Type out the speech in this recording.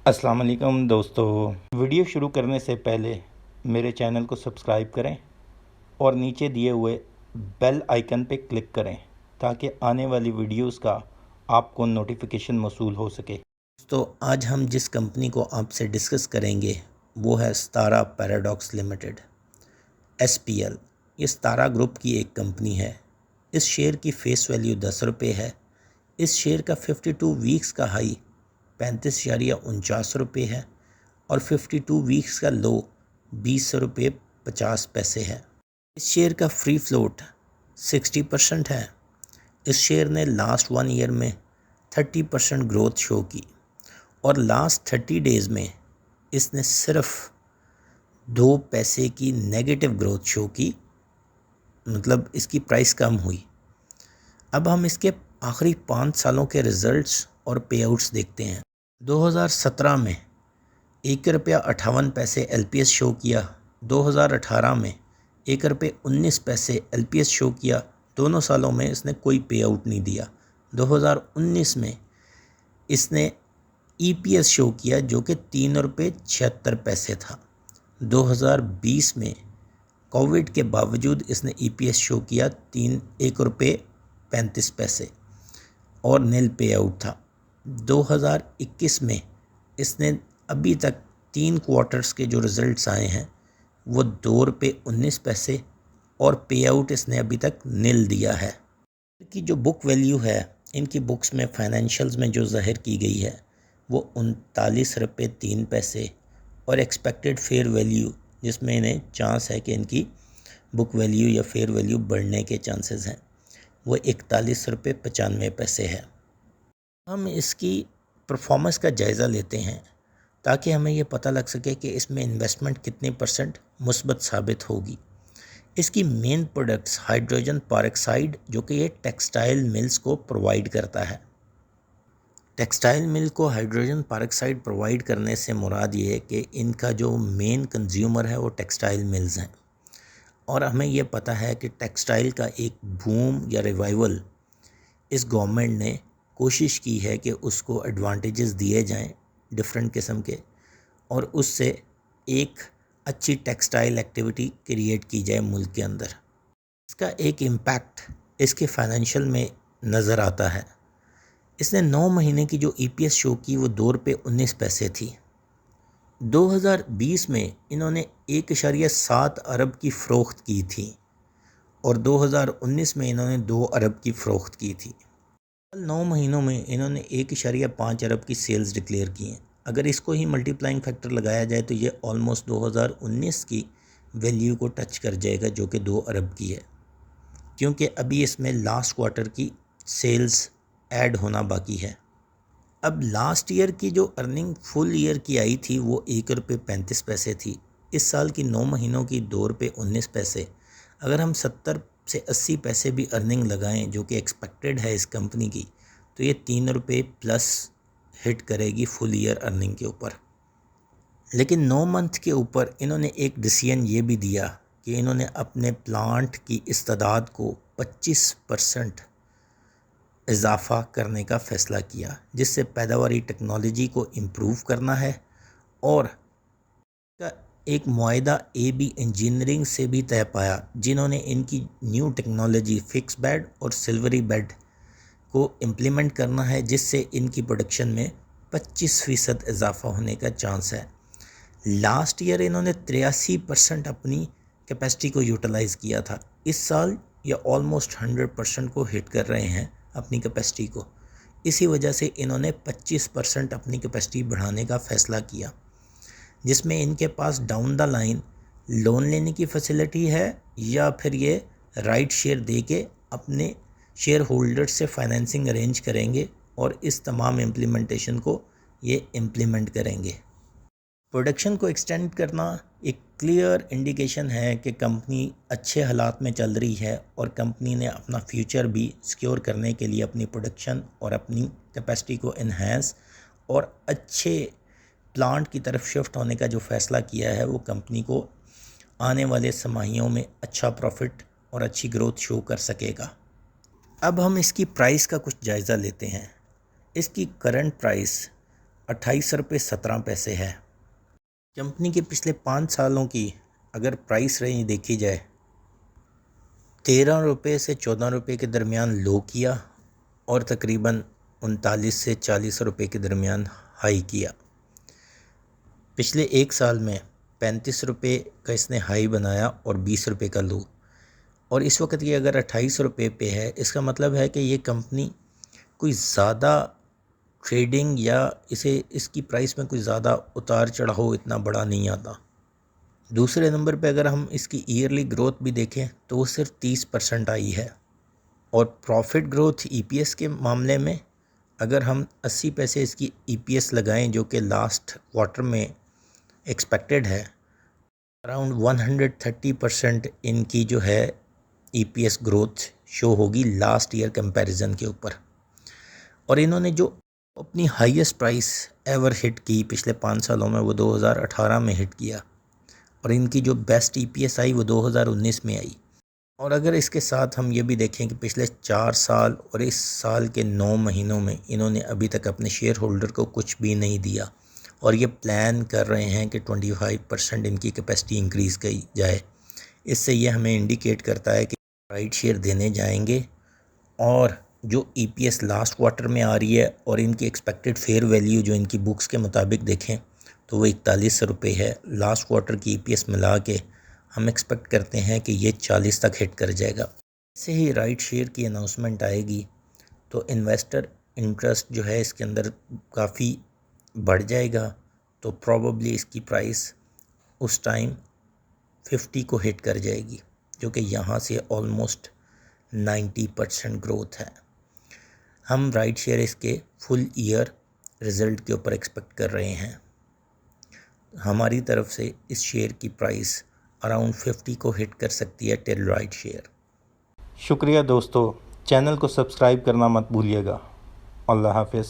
अस्सलाम वालेकुम दोस्तों। वीडियो शुरू करने से पहले मेरे चैनल को सब्सक्राइब करें और नीचे दिए हुए बेल आइकन पे क्लिक करें ताकि आने वाली वीडियोस का आपको नोटिफिकेशन मौसूल हो सके। तो आज हम जिस कंपनी को आपसे डिस्कस करेंगे वो है सतारा पैराडॉक्स लिमिटेड SPL। ये सतारा ग्रुप की एक कंपनी है। इस शेयर की फेस वैल्यू 10 रुपये है। इस शेयर का 52 वीक्स का हाई 35.49 है और 52 वीक्स का लो 20 रुपये 50 पैसे है। इस शेयर का फ्री फ्लोट 60% है। इस शेयर ने लास्ट 1 ईयर में 30% ग्रोथ शो की और लास्ट 30 डेज़ में इसने सिर्फ 2 पैसे की नेगेटिव ग्रोथ शो की, मतलब इसकी प्राइस कम हुई। अब हम इसके आखिरी 5 सालों के रिज़ल्ट्स और पेआउट्स देखते हैं। 2017 में 1 रुपया 58 पैसे LPS शो किया। 2018 में 1 रुपये 19 पैसे LPS शो किया। दोनों सालों में इसने कोई पे आउट नहीं दिया। 2019 में इसने EPS शो किया जो कि 3 रुपये 76 पैसे था। 2020 में कोविड के बावजूद इसने EPS शो किया 1 रुपये 35 पैसे और नील पे आउट था। 2021 में इसने अभी तक 3 क्वार्टर्स के जो रिज़ल्ट्स आए हैं वो 2 रुपये 19 पैसे और पे आउट इसने अभी तक नील दिया है। इनकी जो बुक वैल्यू है, इनकी बुक्स में फाइनेंशियल्स में जो ज़ाहिर की गई है वो 39 रुपये 3 पैसे और एक्सपेक्टेड फेयर वैल्यू जिसमें इन्हें चांस है कि इनकी बुक वैल्यू या फेयर वैल्यू बढ़ने के चांसेस हैं, वो 41 रुपये 95 पैसे है। हम इसकी परफॉर्मेंस का जायज़ा लेते हैं ताकि हमें ये पता लग सके कि इसमें इन्वेस्टमेंट कितने % मुस्बत साबित होगी। इसकी मेन प्रोडक्ट्स हाइड्रोजन पेरोक्साइड जो कि ये टेक्सटाइल मिल्स को प्रोवाइड करता है। टेक्सटाइल मिल को हाइड्रोजन पेरोक्साइड प्रोवाइड करने से मुराद ये है कि इनका जो मेन कंज्यूमर है वो टेक्सटाइल मिल्स हैं और हमें ये पता है कि टेक्सटाइल का एक बूम या रिवाइवल इस गवर्नमेंट ने कोशिश की है कि उसको एडवांटेजेस दिए जाएं डिफरेंट किस्म के और उससे एक अच्छी टेक्सटाइल एक्टिविटी क्रिएट की जाए मुल्क के अंदर। इसका एक इम्पैक्ट इसके फाइनेंशियल में नज़र आता है। इसने 9 महीने की जो EPS शो की वो 2 रुपये 19 पैसे थी। 2020 में इन्होंने 1.7 अरब की फ़रोख्त की थी और 2019 में इन्होंने 2 अरब की फ़रोख्त की थी। 9 महीनों में इन्होंने 1.5 अरब की सेल्स डिक्लेयर की हैं। अगर इसको ही मल्टीप्लाइंग फैक्टर लगाया जाए तो ये ऑलमोस्ट 2019 की वैल्यू को टच कर जाएगा जो कि 2 अरब की है, क्योंकि अभी इसमें लास्ट क्वार्टर की सेल्स ऐड होना बाकी है। अब लास्ट ईयर की जो अर्निंग फुल ईयर की आई थी वो 1 रुपये 35 पैसे थी। इस साल की 9 महीनों की 2 रुपये 19 पैसे। अगर हम 70 से 80 पैसे भी अर्निंग लगाएं जो कि एक्सपेक्टेड है इस कंपनी की, तो ये 3 रुपये प्लस हिट करेगी फुल ईयर अर्निंग के ऊपर। लेकिन 9 मंथ के ऊपर इन्होंने एक डिसीजन ये भी दिया कि इन्होंने अपने प्लांट की इस्तादाद को 25% इजाफ़ा करने का फ़ैसला किया, जिससे पैदावारी टेक्नोलॉजी को इम्प्रूव करना है और का एक मुआहदा AB इंजीनियरिंग से भी तय पाया, जिन्होंने इनकी न्यू टेक्नोलॉजी फिक्स बेड और सिल्वरी बेड को इम्प्लीमेंट करना है, जिससे इनकी प्रोडक्शन में 25% इजाफ़ा होने का चांस है। लास्ट ईयर इन्होंने 83% अपनी कैपेसिटी को यूटिलाइज़ किया था। इस साल ये ऑलमोस्ट 100% को हिट कर रहे हैं अपनी कैपेसिटी को। इसी वजह से इन्होंने 25% अपनी कैपेसिटी बढ़ाने का फ़ैसला किया, जिसमें इनके पास डाउन द लाइन लोन लेने की फैसिलिटी है या फिर ये राइट शेयर दे के अपने शेयर होल्डर्स से फाइनेंसिंग अरेंज करेंगे और इस तमाम इम्प्लीमेंटेशन को ये इम्प्लीमेंट करेंगे। प्रोडक्शन को एक्सटेंड करना एक क्लियर इंडिकेशन है कि कंपनी अच्छे हालात में चल रही है और कंपनी ने अपना फ्यूचर भी सिक्योर करने के लिए अपनी प्रोडक्शन और अपनी कैपेसिटी को इन्हेंस और अच्छे प्लांट की तरफ शिफ्ट होने का जो फ़ैसला किया है वो कंपनी को आने वाले समाहियों में अच्छा प्रॉफिट और अच्छी ग्रोथ शो कर सकेगा। अब हम इसकी प्राइस का कुछ जायज़ा लेते हैं। इसकी करंट प्राइस 28 रुपये 17 पैसे है। कंपनी के पिछले 5 सालों की अगर प्राइस रेंज देखी जाए, 13 रुपये से 14 रुपये के दरमियान लो किया और तकरीबन 39 से 40 रुपये के दरमियान हाई किया। पिछले 1 साल में 35 रुपये का इसने हाई बनाया और 20 रुपये का लो, और इस वक्त ये अगर 28 रुपये पे है, इसका मतलब है कि ये कंपनी कोई ज़्यादा ट्रेडिंग या इसकी प्राइस में कोई ज़्यादा उतार चढ़ाव इतना बड़ा नहीं आता। दूसरे नंबर पे अगर हम इसकी ईयरली ग्रोथ भी देखें तो वो सिर्फ 30% आई है, और प्रॉफिट ग्रोथ ईपीएस के मामले में अगर हम 80 पैसे इसकी ईपीएस लगाएं जो कि लास्ट क्वार्टर में एक्सपेक्टेड है, अराउंड 130% इनकी जो है ईपीएस ग्रोथ शो होगी लास्ट ईयर कंपैरिजन के ऊपर। और इन्होंने जो अपनी हाईएस्ट प्राइस एवर हिट की पिछले 5 सालों में, वो 2018 में हिट किया, और इनकी जो बेस्ट ईपीएस आई वो 2019 में आई। और अगर इसके साथ हम ये भी देखें कि पिछले 4 साल और इस साल के 9 महीनों में इन्होंने अभी तक अपने शेयर होल्डर को कुछ भी नहीं दिया, और ये प्लान कर रहे हैं कि 25% इनकी कैपेसिटी इंक्रीज़ की जाए। इससे ये हमें इंडिकेट करता है कि राइट शेयर देने जाएंगे, और जो ईपीएस लास्ट क्वार्टर में आ रही है और इनकी एक्सपेक्टेड फेयर वैल्यू जो इनकी बुक्स के मुताबिक देखें तो वो 41 रुपये है। लास्ट क्वार्टर की ईपीएस मिला के हम एक्सपेक्ट करते हैं कि ये 40 तक हिट कर जाएगा। ऐसे ही राइट शेयर की अनाउंसमेंट आएगी तो इन्वेस्टर इंटरेस्ट जो है इसके अंदर काफ़ी बढ़ जाएगा, तो प्रॉबेबली इसकी प्राइस उस टाइम 50 को हिट कर जाएगी, जो कि यहाँ से ऑलमोस्ट 90% ग्रोथ है। हम राइट शेयर इसके फुल ईयर रिज़ल्ट के ऊपर एक्सपेक्ट कर रहे हैं। हमारी तरफ से इस शेयर की प्राइस अराउंड 50 को हिट कर सकती है टिल राइट शेयर। शुक्रिया दोस्तों, चैनल को सब्सक्राइब करना मत भूलिएगा। अल्लाह हाफ़िज़।